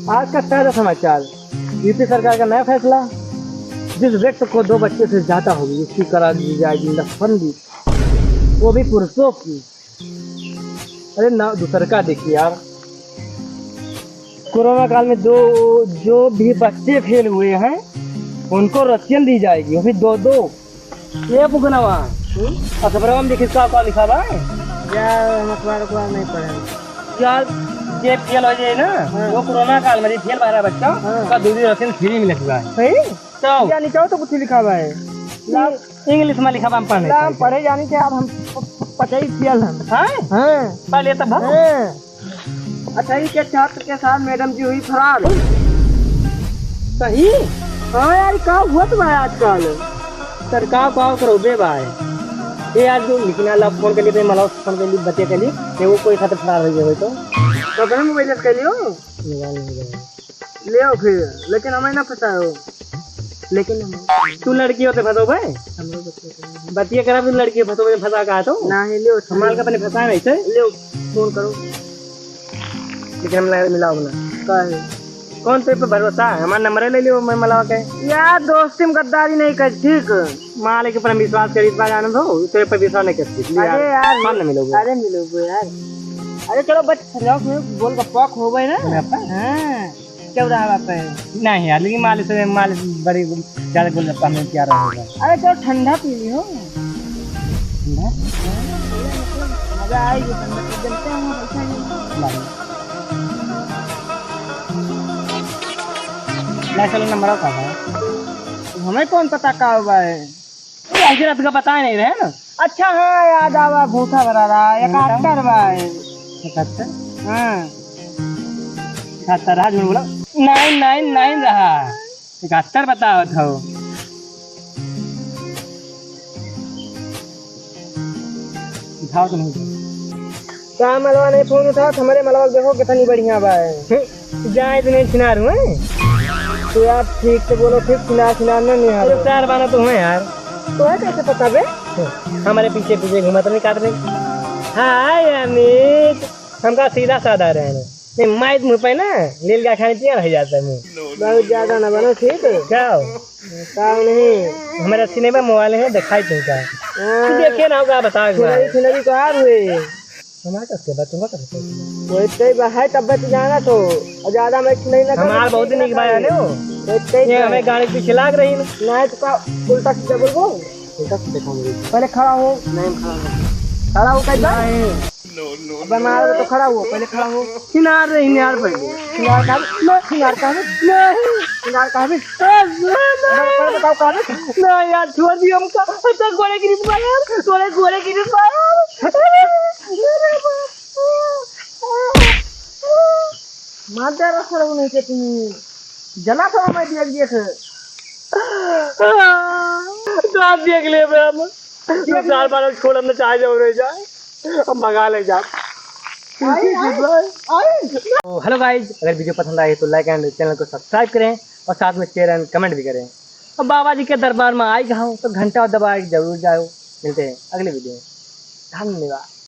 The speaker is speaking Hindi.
आज का ताजा समाचार। यूपी सरकार का नया फैसला, जिस व्यक्ति को 2 बच्चे से ज्यादा होगी उसकी करा दी जाएगी नसबंदी, वो भी पुरुषों की। अरे ना दूसर का देखिए यार, कोरोना काल में जो भी बच्चे फेल हुए हैं उनको रशियन दी जाएगी, वो भी 2-2। ये पुगनवा अखबार में देखिए क्या लिखा हुआ है यार, हम अखबार को नहीं पढ़े यार। ये फेल हो जाए ना, वो कोरोना काल में फेल बारह बच्चा का दूसरी रशियन फ्री में लिखा है। सही तो या नीचे तो कुछ लिखा हुआ है, इंग्लिश में लिखा हुआ हम पढ़े पढ़े जानी के। अब हम पता ही फेल हम हैं पहले तब। अच्छा ही के छात्र के साथ मैडम जी हुई फरार। सही हाँ यार, क्या हुआ तुम्हारे आजकल सरकार को करो बे भाई। ये यार जो लिखना ला फोन के लिए मला फोन के लिए बच्चे के लिए ये वो कोई खातिर फरार हो गए तो बहन मोबाइल कर लियो ले आओ फिर। लेकिन हमें ना पता हो, लेकिन तू लड़की होते फंसो भाई बतिया करा फिर लड़की फंसो फंसा कहा तो ना ही लियो संभाल का अपने फंसा नहीं थे लियो फोन करो। लेकिन हम मिलाओ ना कौन पे भरोसा है, हमारा नंबर ले लियो मैं मिलाओ के यार। दोस्ती में गद्दारी नहीं कर ठीक, मालिक पर विश्वास करी इस बार आनंद हो तेरे पर विश्वास नहीं करती। अरे यार मान न मिलोगे, अरे मिलोगे यार। अरे चलो बच बोल का पॉक हो गए ना। हां क्या रहा बाप है नहीं यार, लेकिन माल बड़ी ज्यादा गोलगप्पा में प्यार होगा। अरे चलो ठंडा पी लियो, ठंडा मजा आएगी। ठंडा जलते हैं ना। चलो नंबर का है, हमें कौन पता का हुआ है रात का पता नहीं रहे ना। अच्छा हाँ याद आवा भूखा भरा रहा 71 भाई 71। हाँ 71 राज बोला 999 रहा 71 बताओ था। दिखाओ तो नहीं क्या मलवा नहीं फोन उठा हमारे मलवा देखो कितनी बढ़िया बात जाए तो नहीं छिनार हुए तो यार ठीक से बोलो, ठीक छिनार नहीं यार। अरे प्यार बाना तो हुए यार, तो है कैसे पता बे हमारे पीछे पीछे घुमा तो नहीं काट रहे। हाय अमित हमका सीधा साधा रहे नहीं माइक मुँह पे ना लील का खाने पिया रह जाता है मुँह बहुत ज्यादा ना बनो ठीक है क्या नहीं हमारे अच्छी नहीं मोबाइल है दिखाई तुमका देखे ना होगा बता सिनरी को आ हुए तब जाना तो ज्यादा मैच नहीं ना हमारा बहुत दिन ये हमें गाड़ी पीछे लाग रही ना तो उल्टा सीधा बोल उल्टा सीधा पहले खड़ा हो नहीं खड़ा हो कैसे अब मार तो खड़ा हुआ पहले खड़ा हो किनार रही निहार पहले किनार का बताओ कहां ना यार छोड़ दियो हमका तो गोले की रिस यार गोले की रिस मार रहा नहीं के तुम जला था मैं देख तो आप देख ले हम 4 बार छोड़ हमने चाहे जाओ रह जाए हम भगा ले जा। हेलो गाइज, अगर वीडियो पसंद आए तो लाइक एंड चैनल को सब्सक्राइब करें और साथ में शेयर एंड कमेंट भी करें। और बाबा जी के दरबार में आई जाओ तो घंटा दबा जरूर जाओ। मिलते हैं अगले वीडियो में, धन्यवाद।